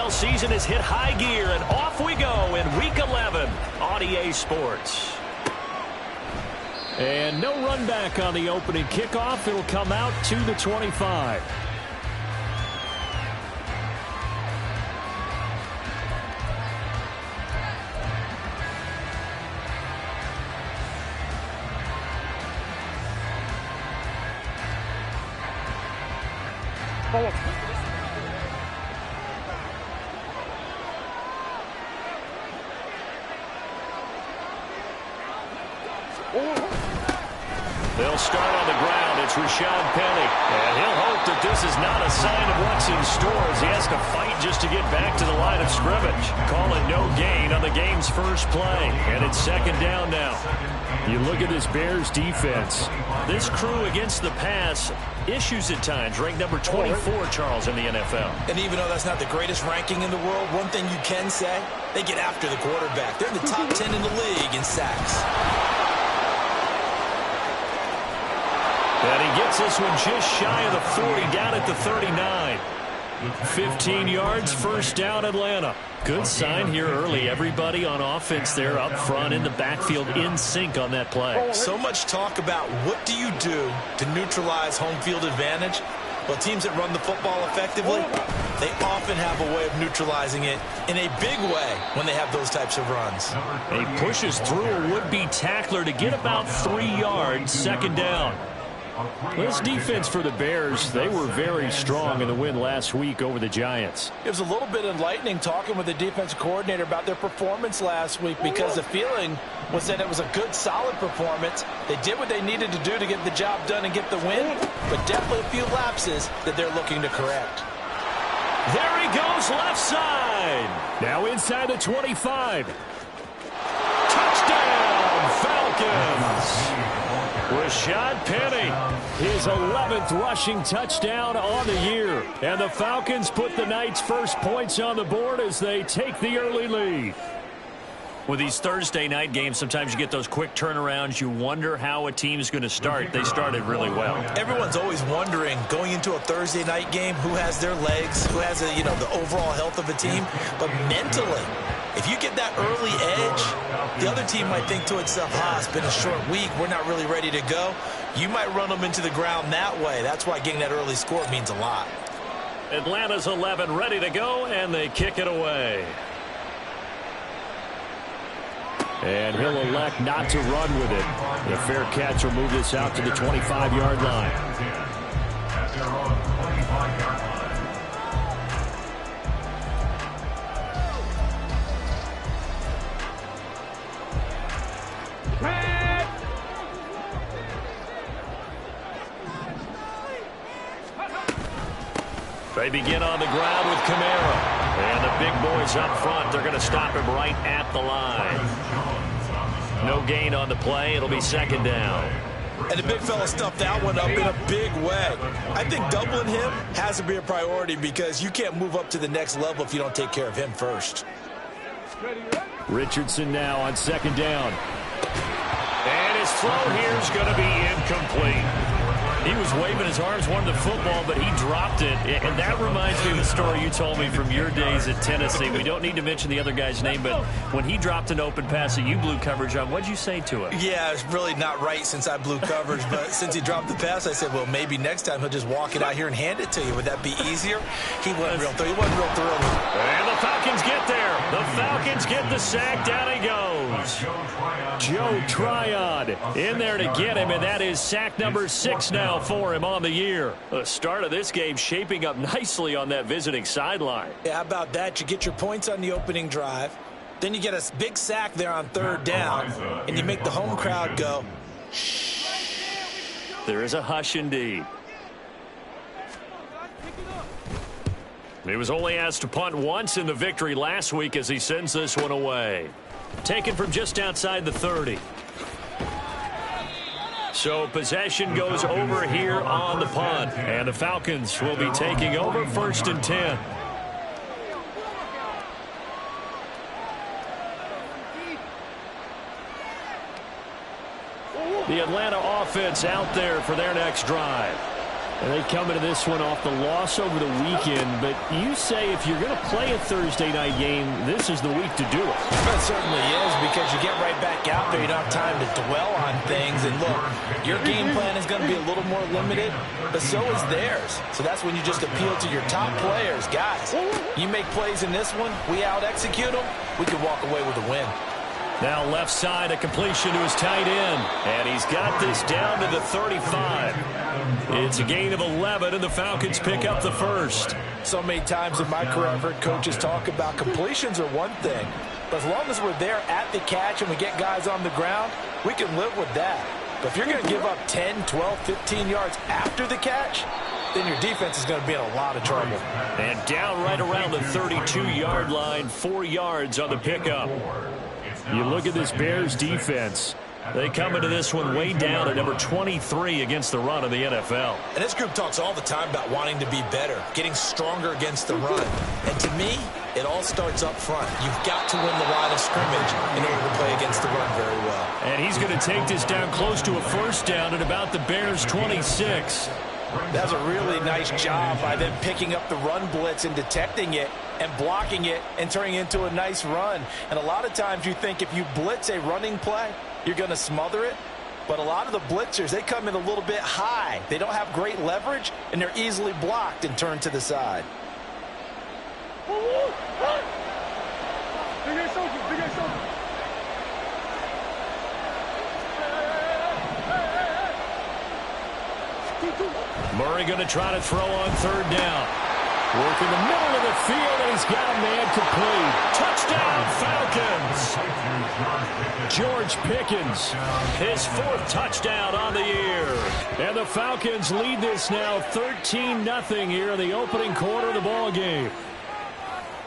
NFL season has hit high gear, and off we go in Week 11 on EA Sports. And no run back on the opening kickoff. It'll come out to the 25. They'll start on the ground. It's Rashad Penny. And he'll hope that this is not a sign of what's in store as he has to fight just to get back to the line of scrimmage. Call it no gain on the game's first play. And it's second down now. You look at this Bears defense. This crew against the pass, issues at times, ranked number 24, Charles, in the NFL. And even though that's not the greatest ranking in the world, one thing you can say, they get after the quarterback. They're in the top 10 in the league in sacks. And he gets this one just shy of the 40, down at the 39. 15 yards, first down, Atlanta. Good sign here early. Everybody on offense there up front in the backfield in sync on that play. So much talk about what do you do to neutralize home field advantage. Well, teams that run the football effectively, they often have a way of neutralizing it in a big way when they have those types of runs. He pushes through a would-be tackler to get about 3 yards, second down. This defense for the Bears, they were very strong in the win last week over the Giants. It was a little bit enlightening talking with the defensive coordinator about their performance last week because the feeling was that it was a good, solid performance. They did what they needed to do to get the job done and get the win, but definitely a few lapses that they're looking to correct. There he goes, left side. Now inside the 25. Touchdown, Falcons. Rashad Penny, his 11th rushing touchdown on the year. And the Falcons put the Knights' first points on the board as they take the early lead. With these Thursday night games, sometimes you get those quick turnarounds. You wonder how a team's going to start. They started really well. Everyone's always wondering, going into a Thursday night game, who has their legs, who has the overall health of a team. But mentally, if you get that early edge, the other team might think to itself, it's been a short week, we're not really ready to go. You might run them into the ground that way. That's why getting that early score means a lot. Atlanta's 11 ready to go, and they kick it away. And he'll elect not to run with it. The fair catch will move this out to the 25-yard line. They begin on the ground with Kamara. And the big boys up front, they're going to stop him right at the line. No gain on the play. It'll be second down. And the big fella stuffed that one up in a big way. I think doubling him has to be a priority because you can't move up to the next level if you don't take care of him first. Richardson now on second down. And his throw here is going to be incomplete. He was waving his arms, wanted the football, but he dropped it. And that reminds me of the story you told me from your days at Tennessee. We don't need to mention the other guy's name, but when he dropped an open pass that you blew coverage on, what'd you say to it? Yeah, it's really not right since I blew coverage, but since he dropped the pass, I said, well, maybe next time he'll just walk it out here and hand it to you. Would that be easier? He wasn't real thrilled. He wasn't real thrilled. And the Falcons get there. The Falcons get the sack. Down he goes. Joe Tryon in there to get him, and that is sack number 6 now for him on the year. The start of this game shaping up nicely on that visiting sideline. Yeah, how about that? You get your points on the opening drive. Then you get a big sack there on third down, and you make the home crowd go, shh. There is a hush indeed. He was only asked to punt once in the victory last week as he sends this one away. Taken from just outside the 30. So possession goes over here on the punt. And the Falcons will be taking over 1st and 10. The Atlanta offense out there for their next drive. And they come into this one off the loss over the weekend, but you say if you're going to play a Thursday night game, this is the week to do it. It certainly is, because you get right back out there. You don't have time to dwell on things. And look, your game plan is going to be a little more limited, but so is theirs. So that's when you just appeal to your top players. Guys, you make plays in this one, we out-execute them, we can walk away with a win. Now left side, a completion to his tight end. And he's got this down to the 35. It's a gain of 11, and the Falcons pick up the first. So many times in my career I've heard coaches talk about completions are one thing. But as long as we're there at the catch and we get guys on the ground, we can live with that. But if you're going to give up 10, 12, 15 yards after the catch, then your defense is going to be in a lot of trouble. And down right around the 32-yard line, 4 yards on the pickup. You look at this Bears defense. They come into this one way down at number 23 against the run of the NFL. And this group talks all the time about wanting to be better, getting stronger against the run. And to me, it all starts up front. You've got to win the line of scrimmage in order to play against the run very well. And he's going to take this down close to a first down at about the Bears' 26. That's a really nice job by them picking up the run blitz and detecting it and blocking it and turning it into a nice run. And a lot of times you think if you blitz a running play, you're going to smother it. But a lot of the blitzers, they come in a little bit high. They don't have great leverage, and they're easily blocked and turned to the side. Murray going to try to throw on third down. Work in the middle of the field, and he's got a man complete. Touchdown, Falcons! George Pickens, his 4th touchdown on the year. And the Falcons lead this now 13-0 here in the opening quarter of the ball game.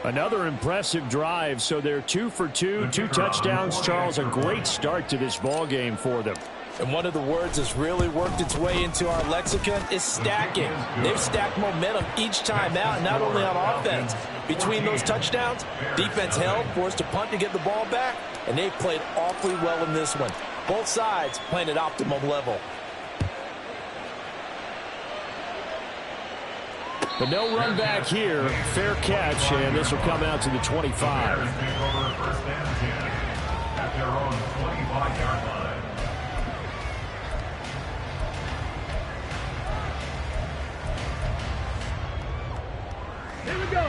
Another impressive drive, so they're 2 for 2, 2 touchdowns. Charles, a great start to this ball game for them. And one of the words that's really worked its way into our lexicon is stacking. They've stacked momentum each time out, not only on offense. Between those touchdowns, defense held, forced to punt to get the ball back, and they've played awfully well in this one. Both sides playing at optimum level. But no run back here. Fair catch, and this will come out to the 25. At their own 25-yard line.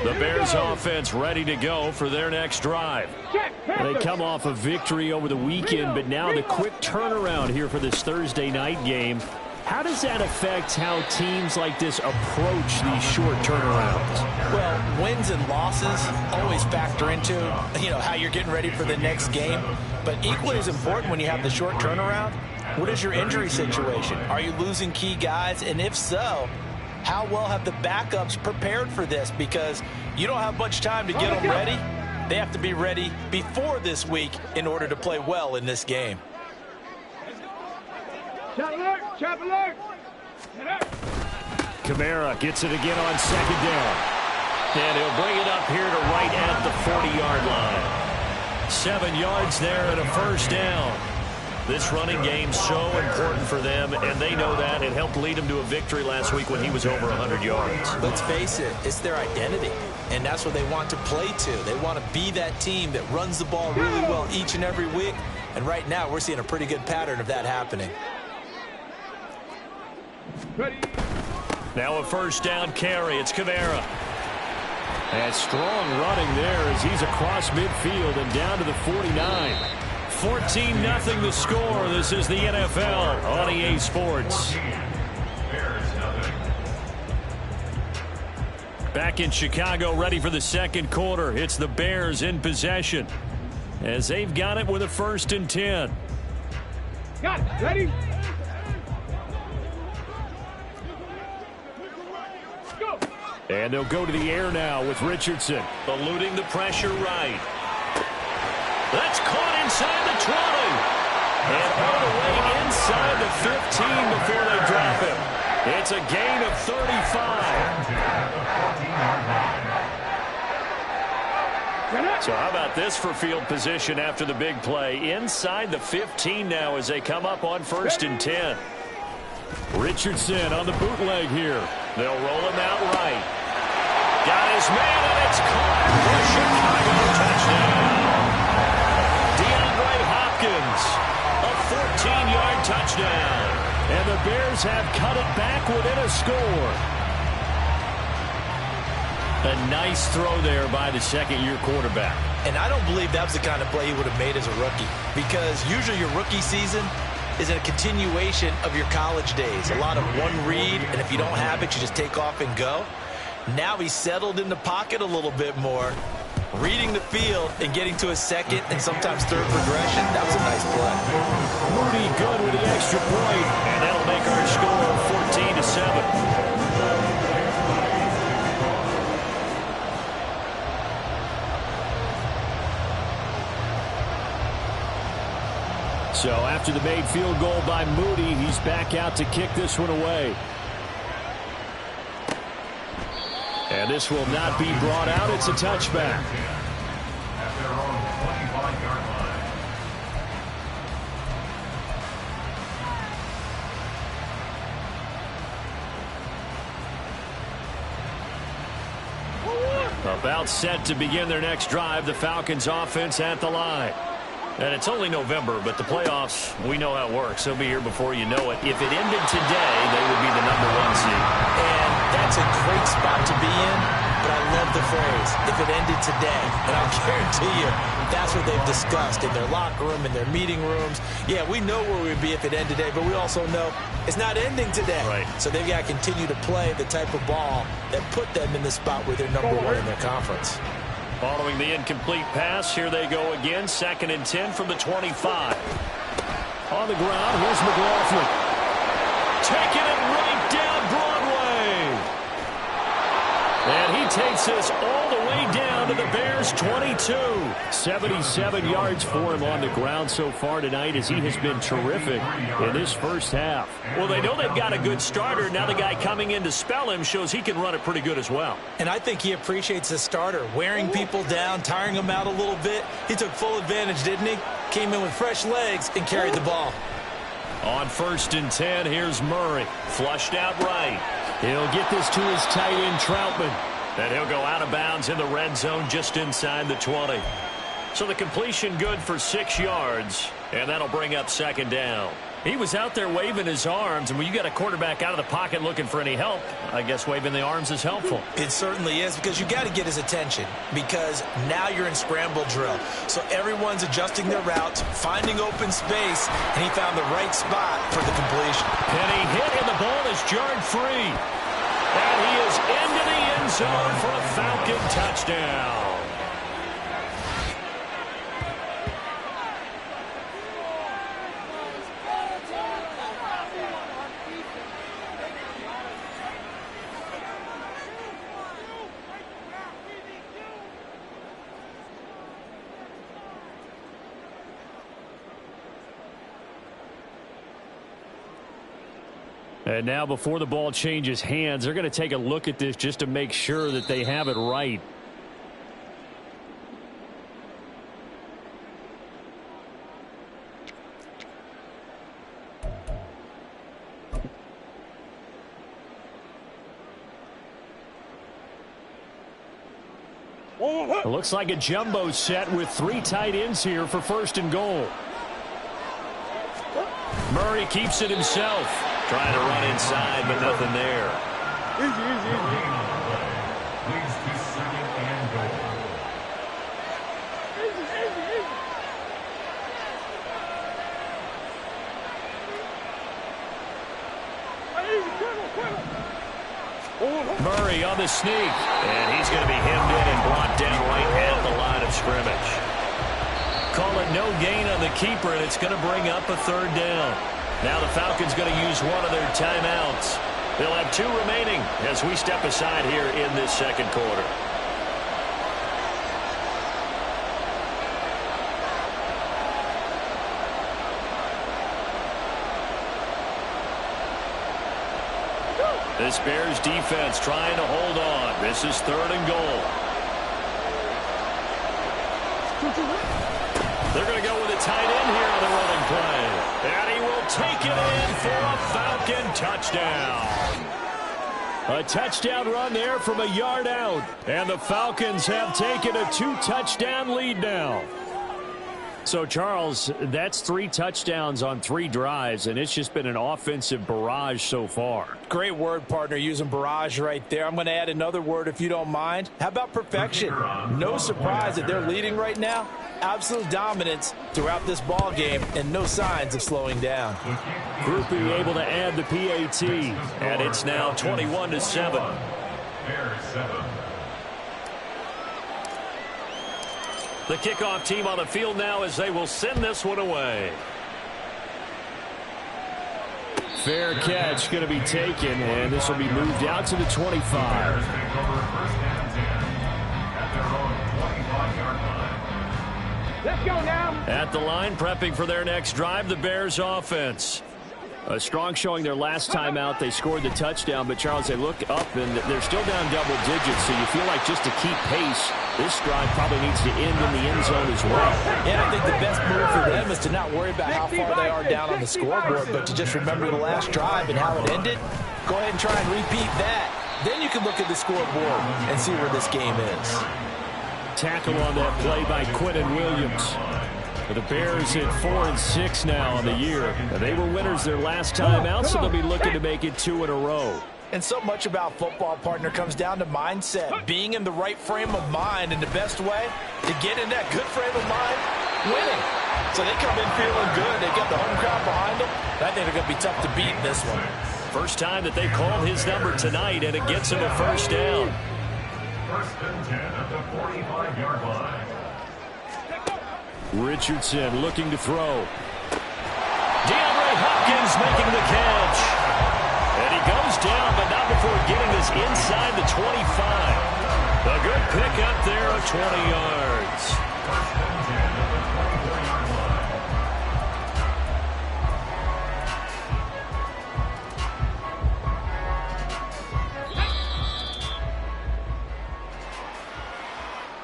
The Bears offense ready to go for their next drive. They come off a victory over the weekend, but now the quick turnaround here for this Thursday night game. How does that affect how teams like this approach these short turnarounds? Well, wins and losses always factor into, how you're getting ready for the next game. But equally as important when you have the short turnaround, what is your injury situation? Are you losing key guys? And if so, how well have the backups prepared for this? Because you don't have much time to get them ready. They have to be ready before this week in order to play well in this game. Kamara gets it again on second down. And he'll bring it up here to right at the 40-yard line. 7 yards there and a first down. This running game so important for them, and they know that. It helped lead them to a victory last week when he was over 100 yards. Let's face it, it's their identity, and that's what they want to play to. They want to be that team that runs the ball really well each and every week, and right now we're seeing a pretty good pattern of that happening. Now a first down carry. It's Kamara. And strong running there as he's across midfield and down to the 49. 14-0 the score. This is the NFL on EA Sports. Back in Chicago, ready for the second quarter. It's the Bears in possession as they've got it with a 1st and 10. Got it. Ready? Go. And they'll go to the air now with Richardson. Eluding the pressure right. That's caught inside the 20. And all the way inside the 15 before they drop him. It's a gain of 35. So how about this for field position after the big play? Inside the 15 now as they come up on 1st and 10. Richardson on the bootleg here. They'll roll him out right. Got his man, and it's caught for Chicago. Touchdown. DeAndre Hopkins, a 14-yard touchdown. And the Bears have cut it back within a score. A nice throw there by the second-year quarterback. And I don't believe that was the kind of play he would have made as a rookie, because usually your rookie season is a continuation of your college days. A lot of one read, and if you don't have it, you just take off and go. Now he's settled in the pocket a little bit more, reading the field and getting to a second and sometimes third progression. That was a nice play. Moody good with the extra point, and that'll make our score 14-7. So after the made field goal by Moody, he's back out to kick this one away. And this will not be brought out. It's a touchback. About set to begin their next drive. The Falcons offense at the line. And it's only November, but the playoffs, we know how it works. They'll be here before you know it. If it ended today, they would be the #1 seed. And that's a great spot to be in, but I love the phrase, if it ended today. And I'll guarantee you, that's what they've discussed in their locker room, in their meeting rooms. Yeah, we know where we'd be if it ended today, but we also know it's not ending today. Right. So they've got to continue to play the type of ball that put them in the spot where they're #1 in their conference. Following the incomplete pass, here they go again. 2nd and 10 from the 25. On the ground, here's McLaughlin. Taking it right down Broadway. And he takes this all the way down to the Bears' 22. 77 yards for him on the ground so far tonight, as he has been terrific in this first half. Well, they know they've got a good starter. Now the guy coming in to spell him shows he can run it pretty good as well. And I think he appreciates the starter, wearing people down, tiring them out a little bit. He took full advantage, didn't he? Came in with fresh legs and carried the ball. On 1st and 10, here's Murray. Flushed out right. He'll get this to his tight end, Troutman. And he'll go out of bounds in the red zone just inside the 20. So the completion good for 6 yards, and that'll bring up 2nd down. He was out there waving his arms, and when you got a quarterback out of the pocket looking for any help, I guess waving the arms is helpful. It certainly is, because you got to get his attention, because now you're in scramble drill. So everyone's adjusting their routes, finding open space, and he found the right spot for the completion. Penny hit, and the ball is jarred free. And he is into the end zone for a Falcon touchdown. And now before the ball changes hands, they're going to take a look at this just to make sure that they have it right. It looks like a jumbo set with 3 tight ends here for 1st and goal. Murray keeps it himself. Trying to run inside, but nothing there. Murray on the sneak. And he's going to be hemmed in and brought down right at the line of scrimmage. Call it no gain on the keeper, and it's going to bring up a 3rd down. Now the Falcons going to use one of their timeouts. They'll have 2 remaining as we step aside here in this 2nd quarter. This Bears defense trying to hold on. This is 3rd and goal. They're going to go with a tight end here on the running play. And he will take it in for a Falcon touchdown. A touchdown run there from a yard out. And the Falcons have taken a 2-touchdown lead now. So, Charles, that's 3 touchdowns on 3 drives, and it's just been an offensive barrage so far. Great word, partner, using barrage right there. I'm going to add another word if you don't mind. How about perfection? No surprise that they're leading right now. Absolute dominance throughout this ball game and no signs of slowing down. Groupie able to add the PAT, and it's now 21-7. The kickoff team on the field now as they will send this one away. Fair catch going to be taken, and this will be moved out to the 25. Let's go now. At the line, prepping for their next drive, the Bears offense. A strong showing their last time out. They scored the touchdown, but, Charles, they look up, and they're still down double digits, so you feel like just to keep pace, this drive probably needs to end in the end zone as well. And I think the best move for them is to not worry about how far they are down on the scoreboard, but to just remember the last drive and how it ended. Go ahead and try and repeat that. Then you can look at the scoreboard and see where this game is. Tackle on that play by Quentin Williams. The Bears hit 4-6 now on the year. They were winners their last time out, so they'll be looking to make it 2 in a row. And so much about football, partner, comes down to mindset. Being in the right frame of mind, and the best way to get in that good frame of mind, winning. So they come in feeling good. They got the home crowd behind them. I think they're going to be tough to beat in this one. First time that they've called his number tonight, and it gets him a first down. First and 10 at the 45-yard line. Richardson looking to throw. DeAndre Hopkins making the catch. And he goes down, but not before getting this inside the 25. A good pick up there of 20 yards. First and 10 at the 24-yard line.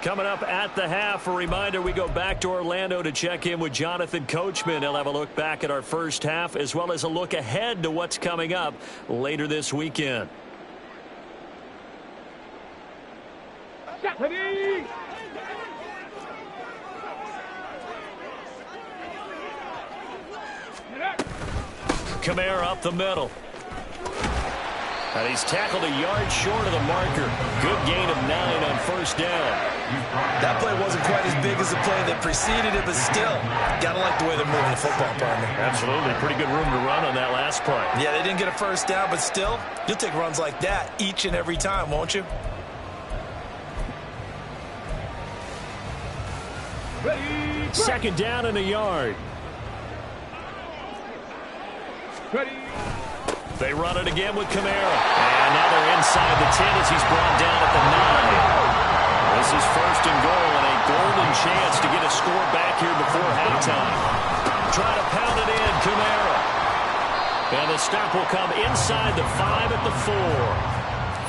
Coming up at the half, a reminder, we go back to Orlando to check in with Jonathan Coachman. He'll have a look back at our first half as well as a look ahead to what's coming up later this weekend. Ready. Kamara up the middle. And he's tackled a yard short of the marker. Good gain of 9 on first down. That play wasn't quite as big as the play that preceded it, but still, got to like the way they're moving the football, partner. Absolutely. Pretty good room to run on that last play. Yeah, they didn't get a first down, but still, you'll take runs like that each and every time, won't you? Ready. Second down and a yard. Ready. They run it again with Kamara. And now they're inside the 10 as he's brought down at the 9. This is first and goal and a golden chance to get a score back here before halftime. Trying to pound it in, Kamara. And the stop will come inside the 5 at the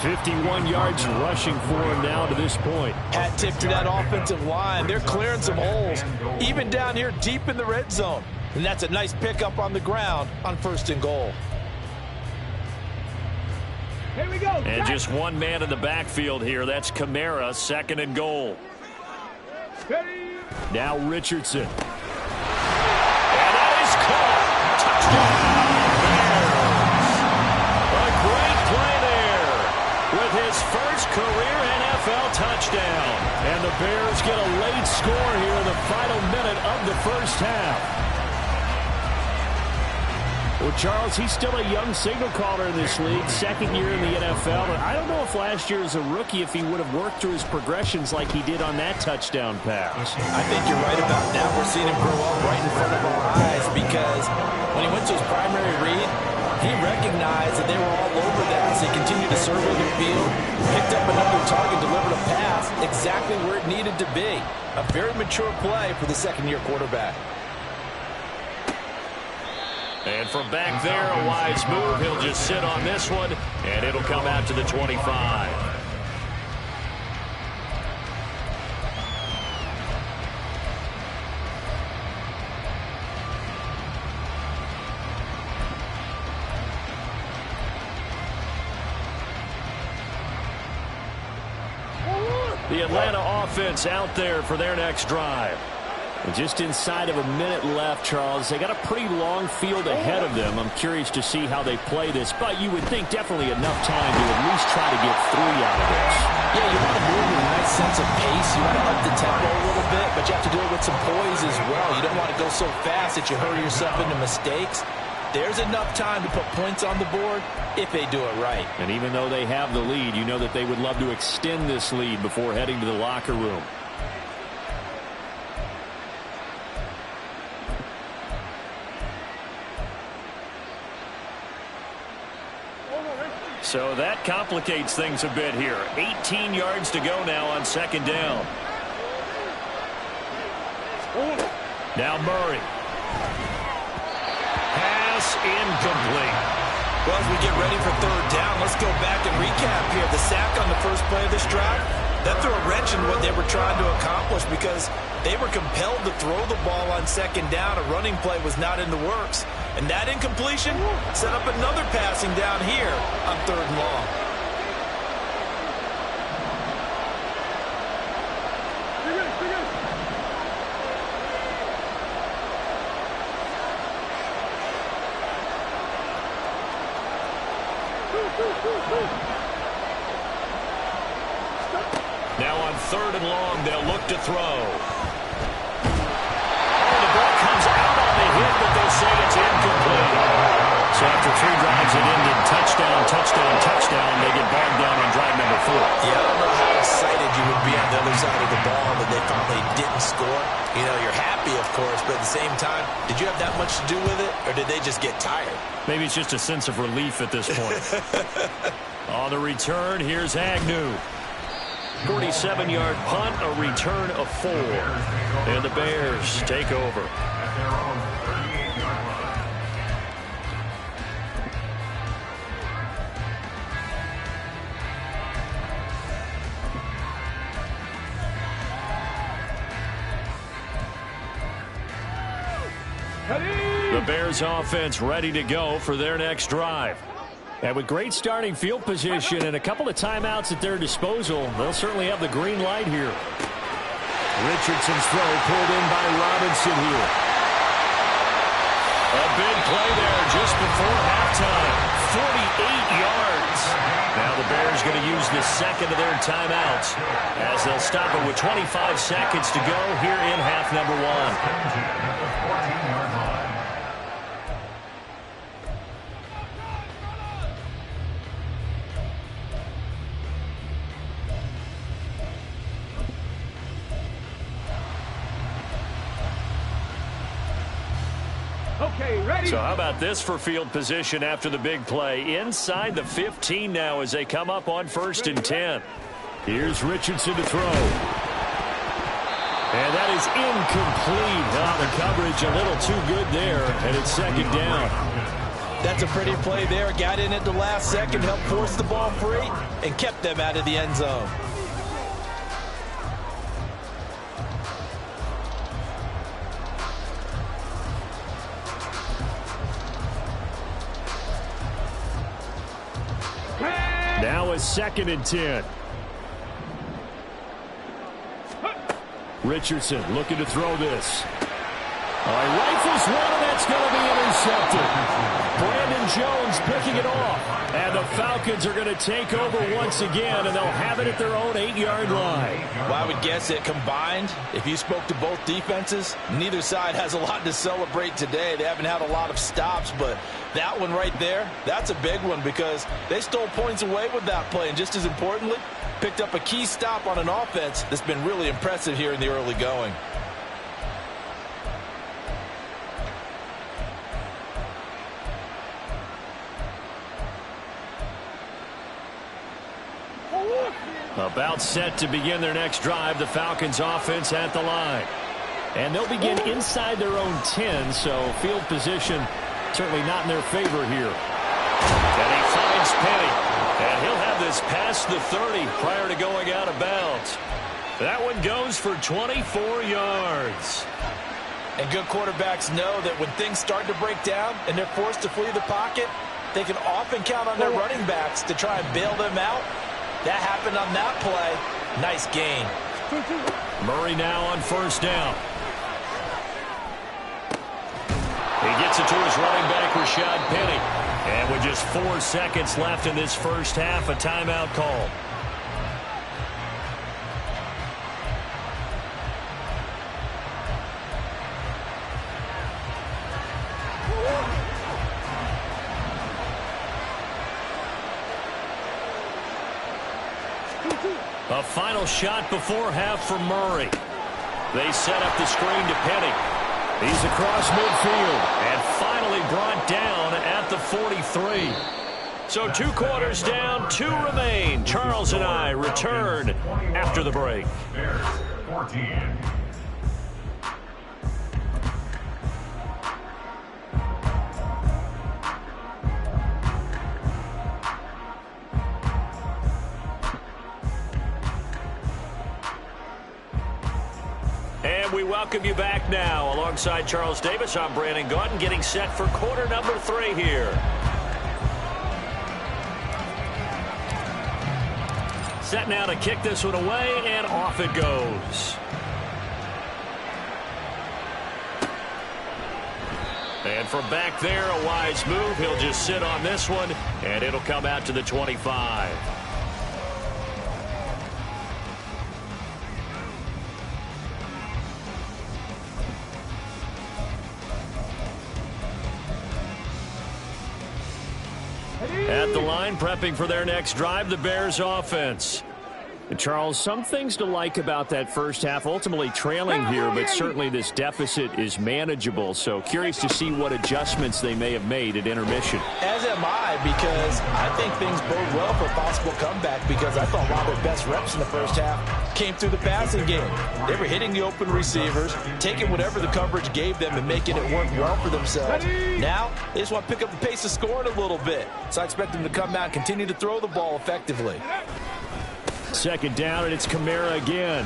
4. 51 yards rushing for him now to this point. Hat tip to that offensive line. They're clearing some holes, even down here deep in the red zone. And that's a nice pickup on the ground on first and goal. Here we go. And just one man in the backfield here. That's Kamara, second and goal. Ready. Now Richardson. And that is caught. Touchdown. Bears. A great play there with his first career NFL touchdown. And the Bears get a late score here in the final minute of the first half. Well, Charles, he's still a young signal caller in this league, second year in the NFL. But I don't know if last year as a rookie, if he would have worked through his progressions like he did on that touchdown pass. I think you're right about that. We're seeing him grow up right in front of our eyes because when he went to his primary read, he recognized that they were all over that as he continued to survey the field, picked up another target, delivered a pass exactly where it needed to be. A very mature play for the second-year quarterback. And from back there, a wise move. He'll just sit on this one, and it'll come out to the 25. The Atlanta offense out there for their next drive. And just inside of a minute left, Charles. They got a pretty long field ahead of them. I'm curious to see how they play this, but you would think definitely enough time to at least try to get 3 out of this. Yeah, you want to move with a nice sense of pace. You want to up the tempo a little bit, but you have to do it with some poise as well. You don't want to go so fast that you hurry yourself into mistakes. There's enough time to put points on the board if they do it right. And even though they have the lead, you know that they would love to extend this lead before heading to the locker room. So that complicates things a bit here. 18 yards to go now on second down. Now Murray. Pass incomplete. Well, as we get ready for third down, let's go back and recap here. The sack on the first play of this drive, that threw a wrench in what they were trying to accomplish because they were compelled to throw the ball on second down. A running play was not in the works. And that incompletion set up another passing down here on third and long. Now on third and long, they'll look to throw. Oh, the ball comes out on the hit, but they say it's incomplete. So after 3 drives, it ended touchdown, touchdown, touchdown. They get bogged down on drive number 4. Yeah, I don't know how excited you would be on the other side of the ball that they finally didn't score. You know, you're happy, of course, but at the same time, did you have that much to do with it, or did they just get tired? Maybe it's just a sense of relief at this point. On the return, here's Agnew. 47-yard punt, a return of 4. And the Bears take over. The Bears offense ready to go for their next drive. And with great starting field position and a couple of timeouts at their disposal, they'll certainly have the green light here. Richardson's throw pulled in by Robinson here. A big play there just before halftime. 48 yards. Now the Bears going to use the second of their timeouts as they'll stop it with 25 seconds to go here in half number 1. Okay, ready? So how about this for field position after the big play? Inside the 15 now as they come up on 1st and 10. Here's Richardson to throw. And that is incomplete. The coverage a little too good there, and it's second down. That's a pretty play there. Got in at the last second, helped force the ball free, and kept them out of the end zone. Now it's 2nd and 10. Richardson looking to throw this. He rifles one, and that's going to be intercepted. Brandon Jones picking it off. And the Falcons are going to take over once again, and they'll have it at their own 8-yard line. Well, I would guess that combined, if you spoke to both defenses, neither side has a lot to celebrate today. They haven't had a lot of stops, but that one right there, that's a big one because they stole points away with that play. And just as importantly, picked up a key stop on an offense that's been really impressive here in the early going. About set to begin their next drive, the Falcons offense at the line. And they'll begin inside their own 10, so field position certainly not in their favor here. And he finds Penny. And he'll have this past the 30 prior to going out of bounds. That one goes for 24 yards. And good quarterbacks know that when things start to break down and they're forced to flee the pocket, they can often count on their running backs to try and bail them out. That happened on that play. Nice gain. Murray now on first down. He gets it to his running back, Rashad Penny. And with just 4 seconds left in this first half, a timeout call. A final shot before half for Murray. They set up the screen to Penny. He's across midfield and finally brought down at the 43. So 2 quarters down, 2 remain. Charles and I return after the break. Bears 14. And we welcome you back now. Alongside Charles Davis, I'm Brandon Gaudin, getting set for quarter number 3 here. Set now to kick this one away, and off it goes. And from back there, a wise move. He'll just sit on this one, and it'll come out to the 25. At the line, prepping for their next drive, the Bears offense. And Charles, some things to like about that first half, ultimately trailing here, but certainly this deficit is manageable. So curious to see what adjustments they may have made at intermission. As am I, because I think things bode well for a possible comeback, because I thought one of their best reps in the first half came through the passing game. They were hitting the open receivers, taking whatever the coverage gave them and making it work well for themselves. Now, they just want to pick up the pace of scoring a little bit. So I expect them to come out and continue to throw the ball effectively. Second down, and it's Kamara again.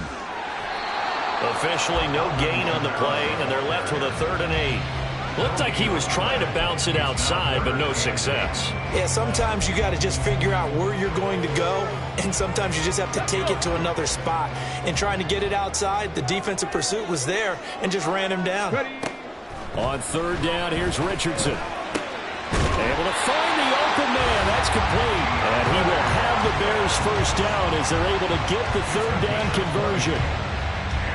Officially no gain on the play, and they're left with a 3rd and 8. Looked like he was trying to bounce it outside, but no success. Yeah, sometimes you got to just figure out where you're going to go, and sometimes you just have to take it to another spot. And trying to get it outside, the defensive pursuit was there and just ran him down. On 3rd down, here's Richardson. Able to find the open man. That's complete. And he will have the Bears first down as they're able to get the 3rd down conversion.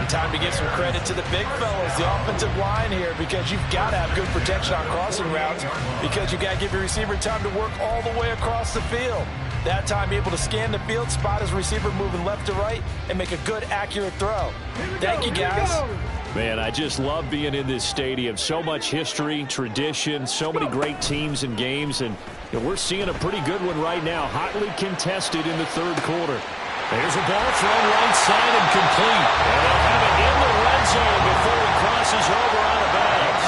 And time to give some credit to the big fellas, the offensive line here, because you've got to have good protection on crossing routes, because you've got to give your receiver time to work all the way across the field. That time able to scan the field, spot his receiver moving left to right, and make a good, accurate throw. Thank you, guys. Man, I just love being in this stadium. So much history, tradition, so many great teams and games, and we're seeing a pretty good one right now. Hotly contested in the 3rd quarter. There's a ball thrown right side and complete. And they'll have it in the red zone before he crosses over out of bounds.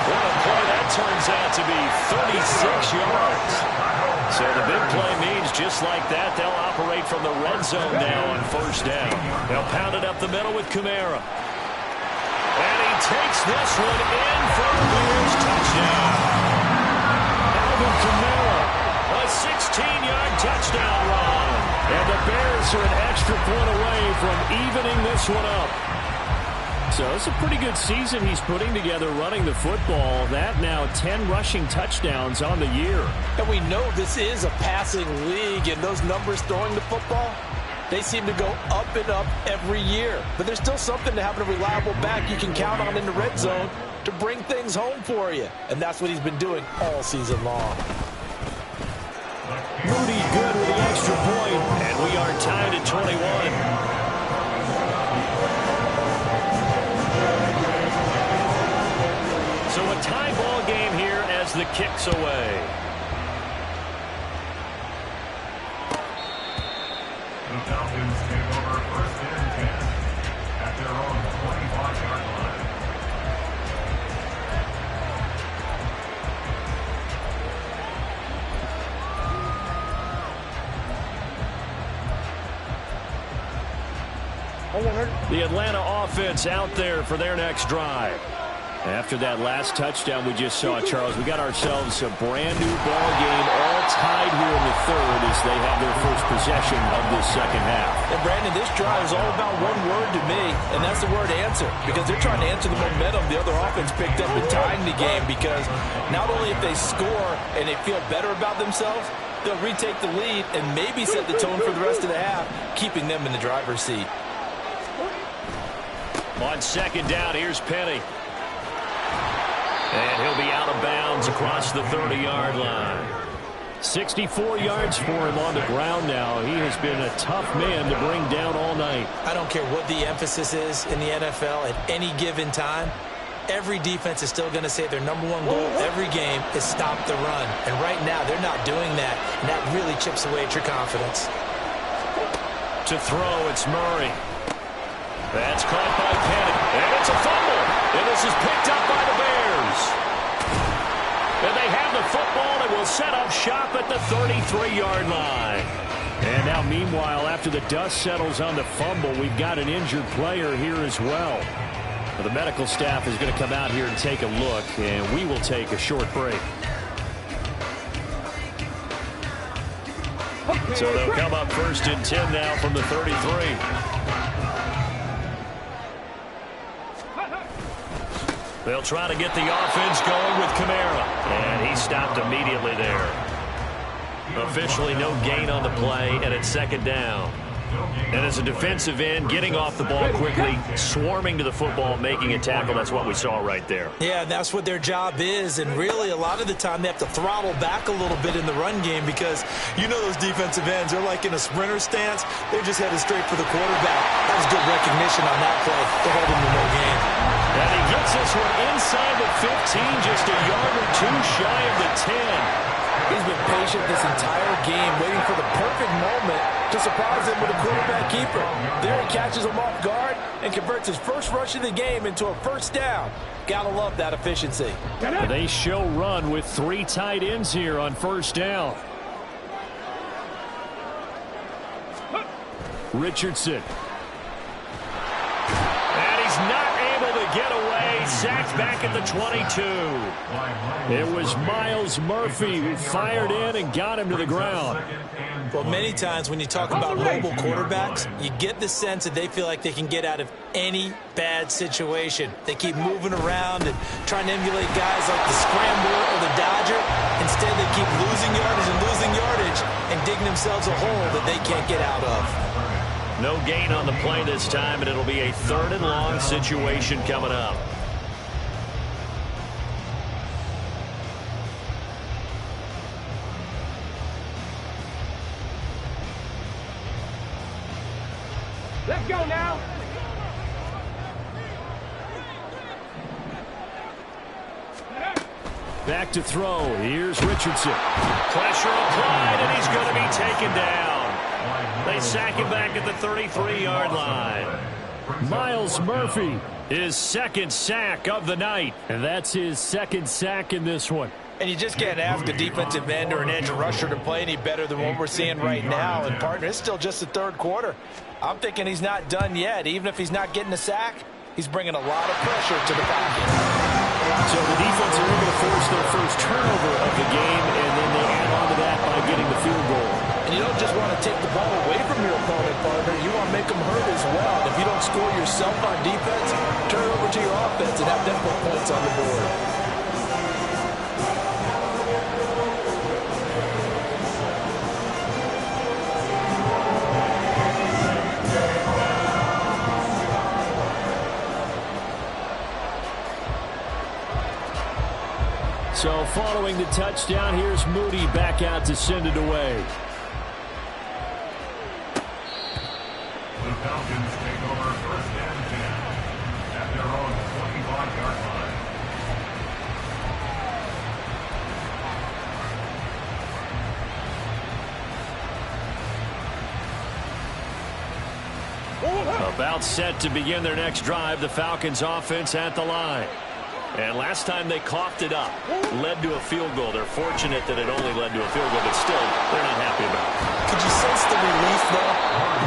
What a play that turns out to be, 36 yards. So the big play means just like that, they'll operate from the red zone now on 1st down. They'll pound it up the middle with Kamara. And he takes this one in for a Bears touchdown. Alvin Kamara, a 16-yard touchdown run. And the Bears are an extra point away from evening this one up. So it's a pretty good season he's putting together running the football. That now 10 rushing touchdowns on the year. And we know this is a passing league, and those numbers throwing the football, they seem to go up and up every year. But there's still something to having a reliable back you can count on in the red zone to bring things home for you. And that's what he's been doing all season long. Moody good with the extra point, and we are tied at 21. So a tie ball game here as the kick's away. The Falcons take over 1st and 10 at their own 25-yard line. The Atlanta offense out there for their next drive. After that last touchdown we just saw, Charles, we got ourselves a brand new ball game, all tied here in the third as they have their first possession of this second half. And Brandon, this drive is all about one word to me, and that's the word answer, because they're trying to answer the momentum the other offense picked up in tying the game, because not only if they score and they feel better about themselves, they'll retake the lead and maybe set the tone for the rest of the half, keeping them in the driver's seat. On second down, here's Penny. And he'll be out of bounds across the 30-yard line. 64 yards for him on the ground now. He has been a tough man to bring down all night. I don't care what the emphasis is in the NFL at any given time. Every defense is still going to say their number one goal every game is stop the run. And right now, they're not doing that, and that really chips away at your confidence. To throw, it's Murray. That's caught by Penny. And it's a fumble. And this is picked up by the Bears. And they have the football and will set up shop at the 33-yard line. And now, meanwhile, after the dust settles on the fumble, we've got an injured player here as well. The medical staff is going to come out here and take a look, and we will take a short break. So they'll come up first and 10 now from the 33. They'll try to get the offense going with Kamara. And he stopped immediately there. Officially no gain on the play, and it's second down. And as a defensive end, getting off the ball quickly, swarming to the football, making a tackle, that's what we saw right there. Yeah, that's what their job is, and really a lot of the time they have to throttle back a little bit in the run game because you know those defensive ends, they're like in a sprinter stance. They're just headed straight for the quarterback. That was good recognition on that play to hold him to no gain. And he gets this one inside the 15, just a yard or two shy of the 10. He's been patient this entire game, waiting for the perfect moment to surprise him with a quarterback keeper. There he catches him off guard and converts his first rush of the game into a first down. Gotta love that efficiency. They show run with 3 tight ends here on first down. Richardson. And he's not able to get away. Sacked back at the 22. It was Myles Murphy who fired in and got him to the ground. Well, many times when you talk about mobile quarterbacks, you get the sense that they feel like they can get out of any bad situation. They keep moving around and trying to emulate guys like the Scrambler or the Dodger. Instead, they keep losing yardage and digging themselves a hole that they can't get out of. No gain on the play this time, and it'll be a 3rd and long situation coming up. Let's go now. Back to throw. Here's Richardson. Pressure applied, and he's going to be taken down. They sack him back at the 33-yard line. Myles Murphy, his 2nd sack of the night. And that's his 2nd sack in this one. And you just can't ask a defensive end or an edge rusher to play any better than what we're seeing right now. And, partner, it's still just the 3rd quarter. I'm thinking he's not done yet. Even if he's not getting a sack, he's bringing a lot of pressure to the Falcons. So the defense are able to force their first turnover of the game, and then they add on to that by getting the field goal. And you don't just want to take the ball away from your opponent, partner. You want to make them hurt as well. And if you don't score yourself on defense, turn it over to your offense and have them put points on the board. So following the touchdown, here's Moody back out to send it away. The Falcons take over 1st and 10 at their own 25-yard line. About set to begin their next drive, the Falcons offense at the line. And last time they coughed it up, led to a field goal. They're fortunate that it only led to a field goal, but still, they're not happy about it. Could you sense the relief, though,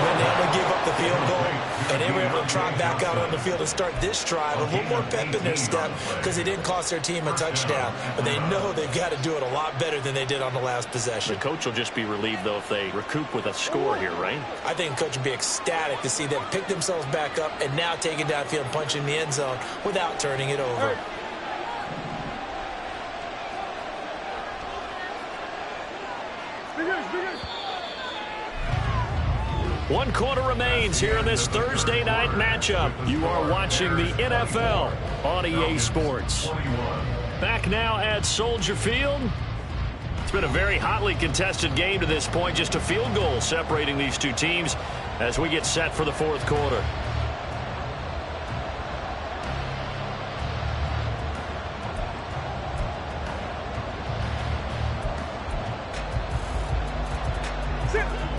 when they only gave up the field goal, and they were able to trot back out on the field and start this drive. A little more pep in their step because they didn't cost their team a touchdown. But they know they've got to do it a lot better than they did on the last possession. The coach will just be relieved, though, if they recoup with a score here, right? I think the coach would be ecstatic to see them pick themselves back up and now take it downfield and punch in the end zone without turning it over. One quarter remains here in this Thursday night matchup. You are watching the NFL on EA Sports. Back now at Soldier Field. It's been a very hotly contested game to this point. Just a field goal separating these two teams as we get set for the fourth quarter.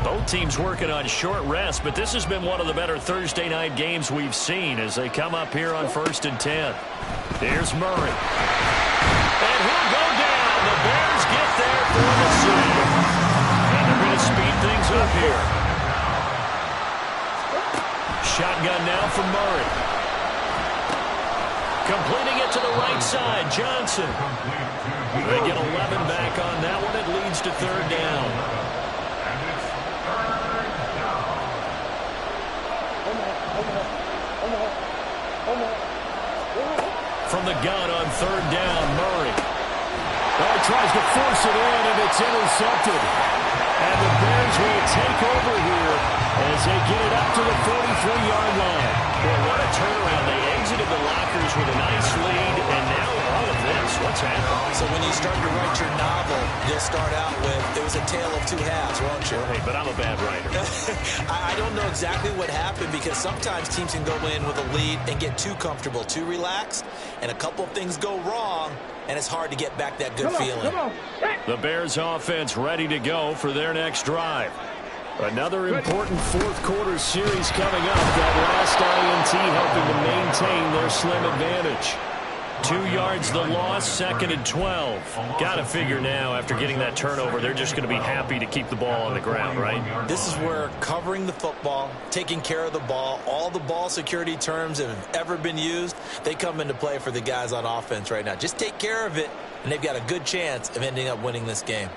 Both teams working on short rest, but this has been one of the better Thursday night games we've seen as they come up here on 1st and 10. Here's Murray. And he'll go down. The Bears get there for the save. And they're going to speed things up here. Shotgun now from Murray. Completing it to the right side, Johnson. They get 11 back on that one. It leads to 3rd down. From the gun on 3rd down, Murray. Oh, tries to force it in, and it's intercepted. And the Bears will take over here as they get it up to the 43-yard line. Well, what a turnaround. They exited the lockers with a nice lead, and now all of this. What's happening? So when you start to write your novel, you'll start out with, it was a tale of two halves, won't you? Hey, but I'm a bad writer. I don't know exactly what happened because sometimes teams can go in with a lead and get too comfortable, too relaxed, and a couple of things go wrong, and it's hard to get back that good feeling. The Bears offense ready to go for their next drive. Another important fourth quarter series coming up. That last INT helping to maintain their slim advantage. 2 yards the loss, 2nd and 12. Got to figure now after getting that turnover, they're just going to be happy to keep the ball on the ground, right? This is where covering the football, taking care of the ball, all the ball security terms that have ever been used, they come into play for the guys on offense right now. Just take care of it, and they've got a good chance of ending up winning this game.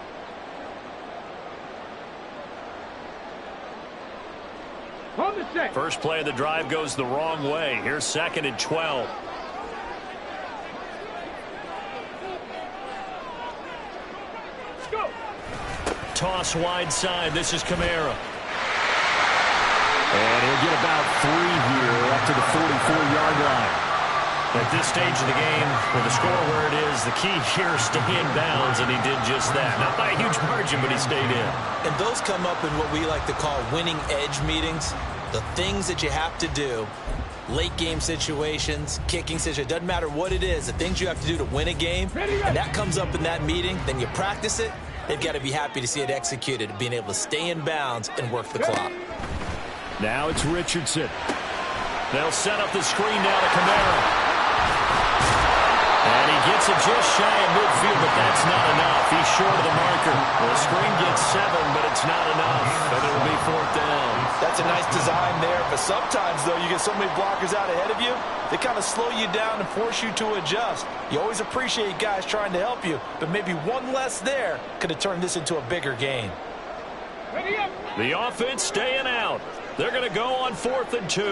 First play of the drive goes the wrong way. Here's 2nd and 12. Toss wide side. This is Kamara. And he'll get about 3 here up to the 44-yard line. At this stage of the game, with the score where it is, the key here is stay in bounds, and he did just that. Not by a huge margin, but he stayed in. And those come up in what we like to call winning edge meetings. The things that you have to do, late game situations, kicking situations, doesn't matter what it is, the things you have to do to win a game, and that comes up in that meeting, then you practice it, they've got to be happy to see it executed, being able to stay in bounds and work the clock. Now it's Richardson. They'll set up the screen now to Kamara. And he gets it just shy of midfield, but that's not enough. He's short of the marker. The screen gets 7, but it's not enough. And it'll be 4th down. That's a nice design there, but sometimes, though, you get so many blockers out ahead of you, they kind of slow you down and force you to adjust. You always appreciate guys trying to help you, but maybe one less there could have turned this into a bigger game. The offense staying out. They're going to go on 4th and 2.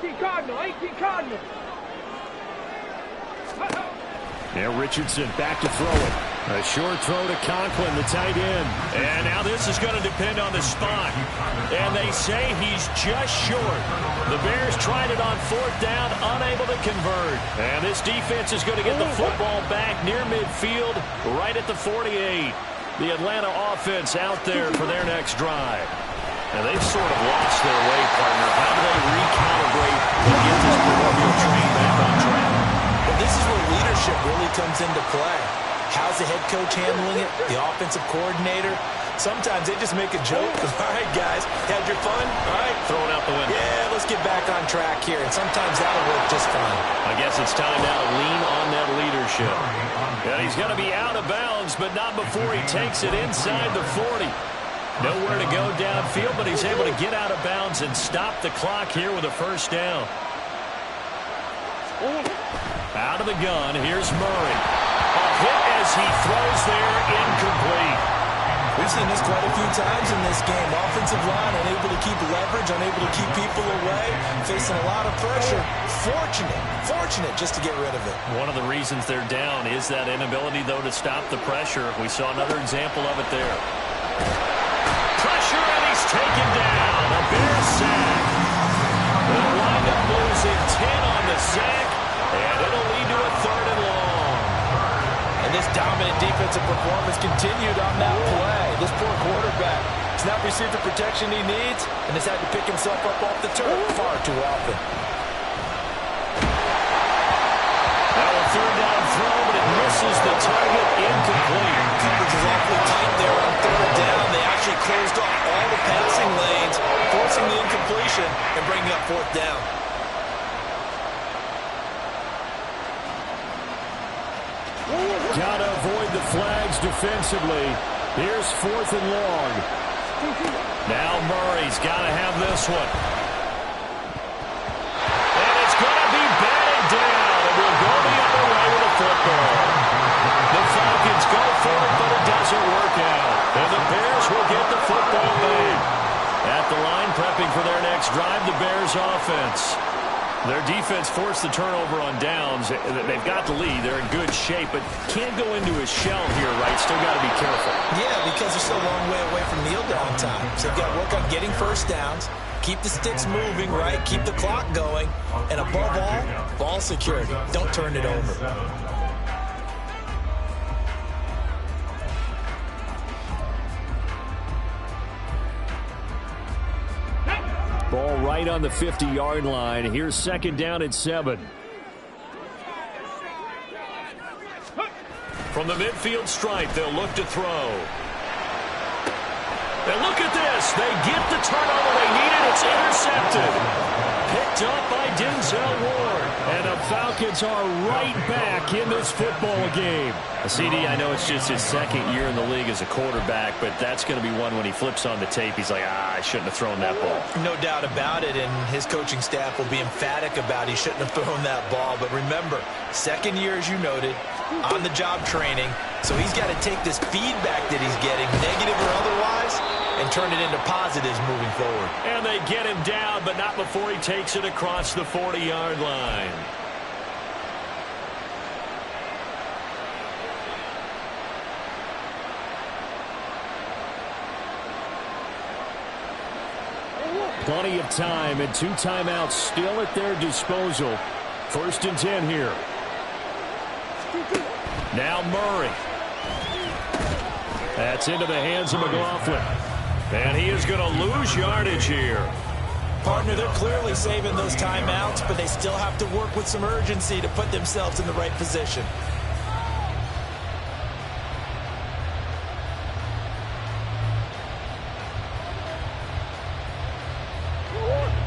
18 Cardinal. Now Richardson back to throw it. A short throw to Conklin, the tight end. And now this is going to depend on the spot. And they say he's just short. The Bears tried it on 4th down, unable to convert. And this defense is going to get the football back near midfield, right at the 48. The Atlanta offense out there for their next drive. And they've sort of lost their way, partner. How do they recalibrate and get this proverbial train back on track? Well, this is where leadership really comes into play. How's the head coach handling it? The offensive coordinator? Sometimes they just make a joke. All right, guys, had your fun? All right. Throwing out the window. Yeah, let's get back on track here. And sometimes that'll work just fine. I guess it's time now to lean on that leadership. And he's going to be out of bounds, but not before he takes it inside the 40. Nowhere to go downfield, but he's able to get out of bounds and stop the clock here with a first down. Out of the gun, here's Murray. A hit as he throws there, incomplete. We've seen this quite a few times in this game. Offensive line unable to keep leverage, unable to keep people away, facing a lot of pressure. Fortunate just to get rid of it. One of the reasons they're down is that inability, though, to stop the pressure. We saw another example of it there. Pressure, and he's taken down. A Bear sack. They'll wind up losing 10 on the sack, and it'll lead to a 3rd and long. And this dominant defensive performance continued on that play. This poor quarterback has not received the protection he needs and has had to pick himself up off the turf far too often. Now a 3rd down throw, but it misses the target, incomplete. Coverage is awfully tight there on 3rd down. They actually closed off all the passing lanes, forcing the incompletion and bringing up 4th down. Got to avoid the flags defensively. Here's 4th and long. Now Murray's got to have this one. And it's going to be batted down. And we'll go the other way with the football. The Falcons go for it, but it doesn't work out. And the Bears will get the football back. At the line, prepping for their next drive, the Bears offense. Their defense forced the turnover on downs. They've got the lead. They're in good shape, but can't go into a shell here, right? Still got to be careful. Yeah, because they're still a long way away from kneel down time. So they've got to work on getting first downs, keep the sticks moving, right? Keep the clock going. And above all, ball security. Don't turn it over. Ball right on the 50-yard line. Here's 2nd down at 7. From the midfield stripe, they'll look to throw. And look at this. They get the turnover they needed. It's intercepted. Picked up by Denzel Ward. And the Falcons are right back in this football game. CD, I know it's just his 2nd year in the league as a quarterback, but that's going to be one when he flips on the tape. He's like, I shouldn't have thrown that ball. No doubt about it, and his coaching staff will be emphatic about he shouldn't have thrown that ball. But remember, 2nd year, as you noted, on-the-job training. So he's got to take this feedback that he's getting, negative or otherwise, and turn it into positives moving forward. And they get him down, but not before he takes it across the 40-yard line. Plenty of time and 2 timeouts still at their disposal. 1st and 10 here. Now Murray. That's into the hands of McLaughlin. And he is going to lose yardage here. Partner, they're clearly saving those timeouts, but they still have to work with some urgency to put themselves in the right position.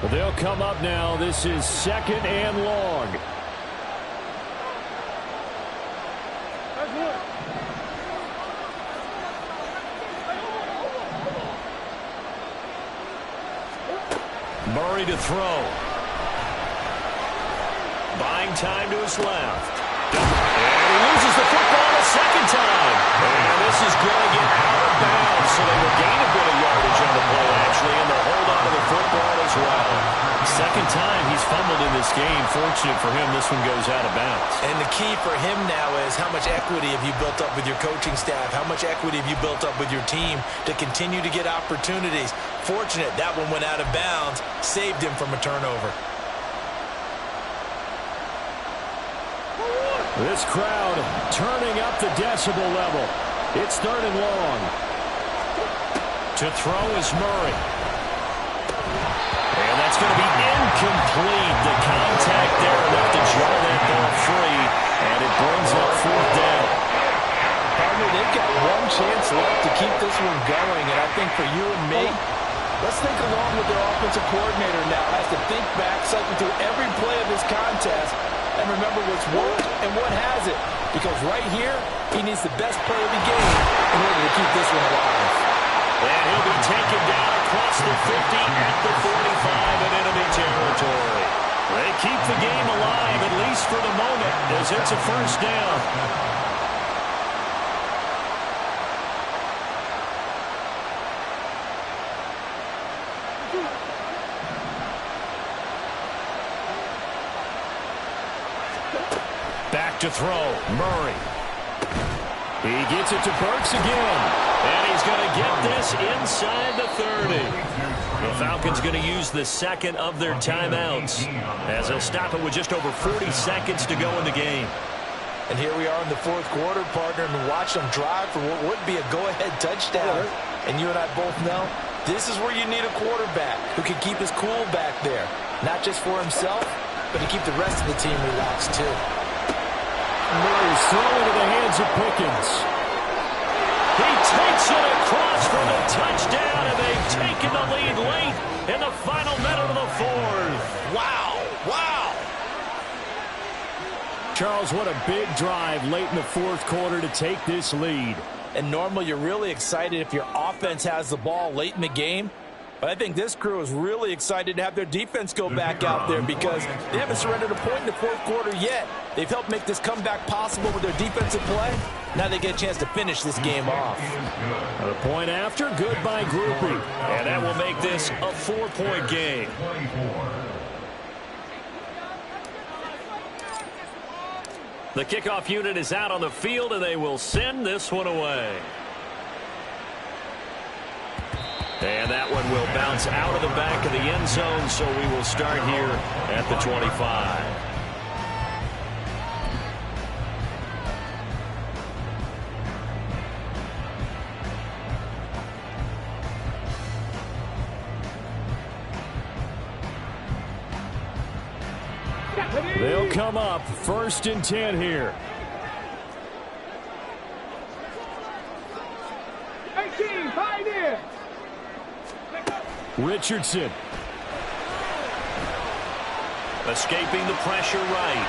Well, they'll come up now. This is 2nd and long. Murray to throw. Buying time to his left. And he loses the football a 2nd time. And this is going to get out of bounds, so they will gain a bit of yardage on the play, actually, and they'll hold on to the football as well. 2nd time he's fumbled in this game. Fortunate for him, this one goes out of bounds. And the key for him now is how much equity have you built up with your coaching staff? How much equity have you built up with your team to continue to get opportunities? Fortunate that one went out of bounds, saved him from a turnover. This crowd turning up the decibel level. It's 3rd and long. To throw is Murray. And that's going to be incomplete. The contact there enough to draw that ball free. And it brings up 4th down. Partner, they've got one chance left to keep this one going, and I think for you and me, let's think along with their offensive coordinator now. Has to think back, cycle through every play of this contest, and remember what's worked and what hasn't. Because right here, he needs the best play of the game in order to keep this one alive. And he'll be taken down across the 50 at the 45 in enemy territory. They keep the game alive, at least for the moment, as it's a first down. Back to throw, Murray. He gets it to Burks again. And he's going to get this inside the 30. The Falcons going to use the second of their timeouts as they'll stop it with just over 40 seconds to go in the game. And here we are in the fourth quarter, partner, and watch them drive for what would be a go-ahead touchdown. And you and I both know this is where you need a quarterback who can keep his cool back there. Not just for himself, but to keep the rest of the team relaxed too. Murray's throwing to the hands of Pickens. He takes it across for the touchdown, and they've taken the lead late in the final minute of the fourth. Wow, wow. Charles, what a big drive late in the fourth quarter to take this lead. And normally you're really excited if your offense has the ball late in the game. But I think this crew is really excited to have their defense go back out there because they haven't surrendered a point in the fourth quarter yet. They've helped make this comeback possible with their defensive play. Now they get a chance to finish this game off. A point after, good by grouping. And that will make this a 4-point game. The kickoff unit is out on the field, and they will send this one away. And that one will bounce out of the back of the end zone, so we will start here at the 25. They'll come up 1st and 10 here. 18, 5 in. Richardson. Escaping the pressure right.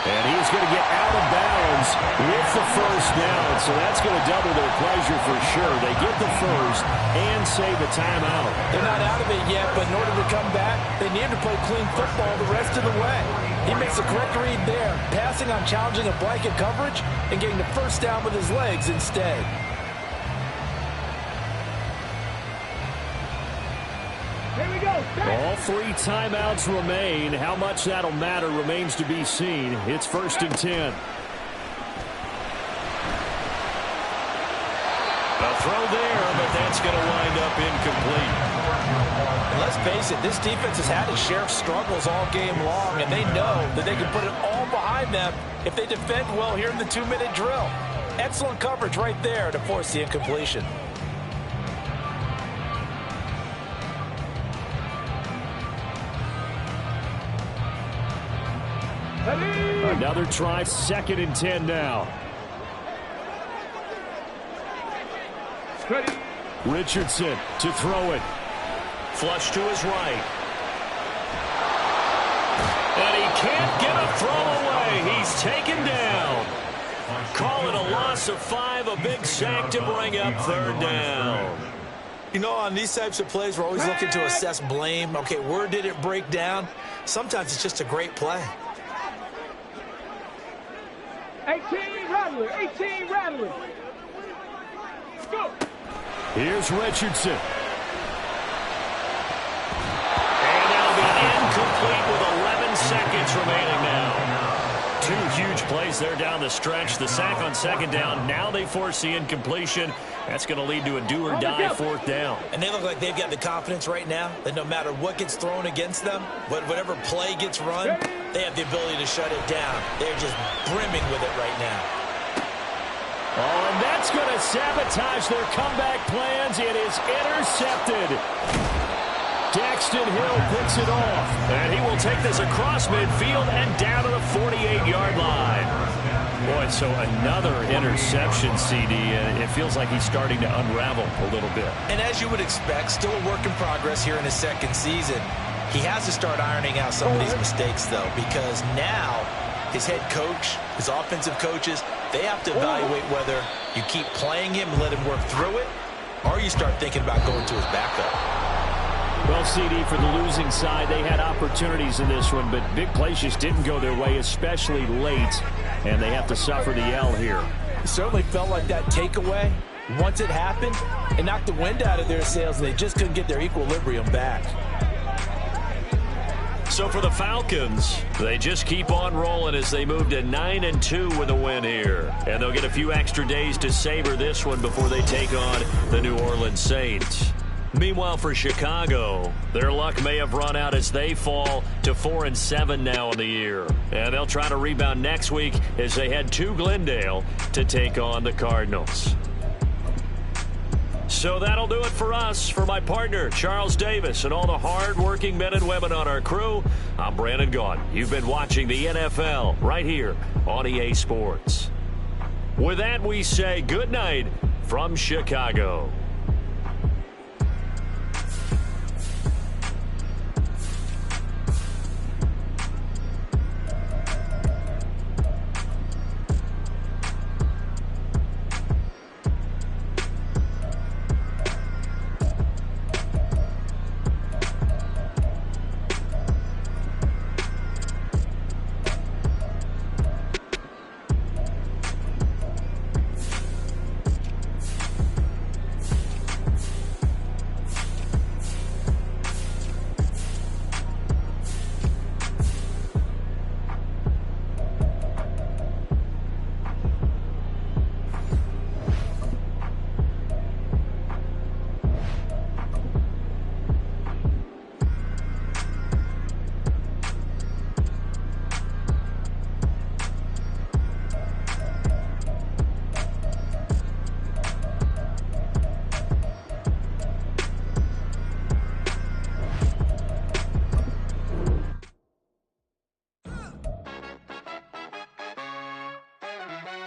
And he's going to get out of bounds with the first down. So that's going to double their pleasure for sure. They get the first and save a timeout. They're not out of it yet, but in order to come back, they need to play clean football the rest of the way. He makes the correct read there, passing on challenging a blanket coverage and getting the first down with his legs instead. Here we go. All 3 timeouts remain. How much that'll matter remains to be seen. It's 1st and 10. A throw there, but that's going to wind up incomplete. And let's face it, this defense has had its share of struggles all game long, and they know that they can put it all behind them if they defend well here in the 2-minute drill. Excellent coverage right there to force the incompletion. Another try, 2nd and 10 now. Ready. Richardson to throw it. Flush to his right. And he can't get a throw away. He's taken down. Call it a loss of 5, a big sack to bring up 3rd down. You know, on these types of plays, we're always looking to assess blame. Okay, where did it break down? Sometimes it's just a great play. 18 Rattler. 18 Rattler. Go. Here's Richardson. And that'll be incomplete with 11 seconds remaining now. 2 huge plays there down the stretch. The sack on 2nd down. Now they force the incompletion. That's going to lead to a do-or-die 4th down. And they look like they've got the confidence right now that no matter what gets thrown against them, whatever play gets run, they have the ability to shut it down. They're just brimming with it right now. Oh, and that's going to sabotage their comeback plans. It is intercepted. Daxton Hill picks it off. And he will take this across midfield and down to the 48-yard line. Boy, right, so another interception, CD, and it feels like he's starting to unravel a little bit. And as you would expect, still a work in progress here in his second season. He has to start ironing out some of these mistakes, though, because now his head coach, his offensive coaches, they have to evaluate whether you keep playing him and let him work through it, or you start thinking about going to his backup. Well, CD, for the losing side, they had opportunities in this one, but big plays just didn't go their way, especially late, and they have to suffer the L here. It certainly felt like that takeaway, once it happened, it knocked the wind out of their sails, and they just couldn't get their equilibrium back. So for the Falcons, they just keep on rolling as they move to 9-2 with a win here. And they'll get a few extra days to savor this one before they take on the New Orleans Saints. Meanwhile, for Chicago, their luck may have run out as they fall to 4-7 now in the year. And they'll try to rebound next week as they head to Glendale to take on the Cardinals. So that'll do it for us. For my partner, Charles Davis, and all the hard-working men and women on our crew, I'm Brandon Gaudin. You've been watching the NFL right here on EA Sports. With that, we say good night from Chicago.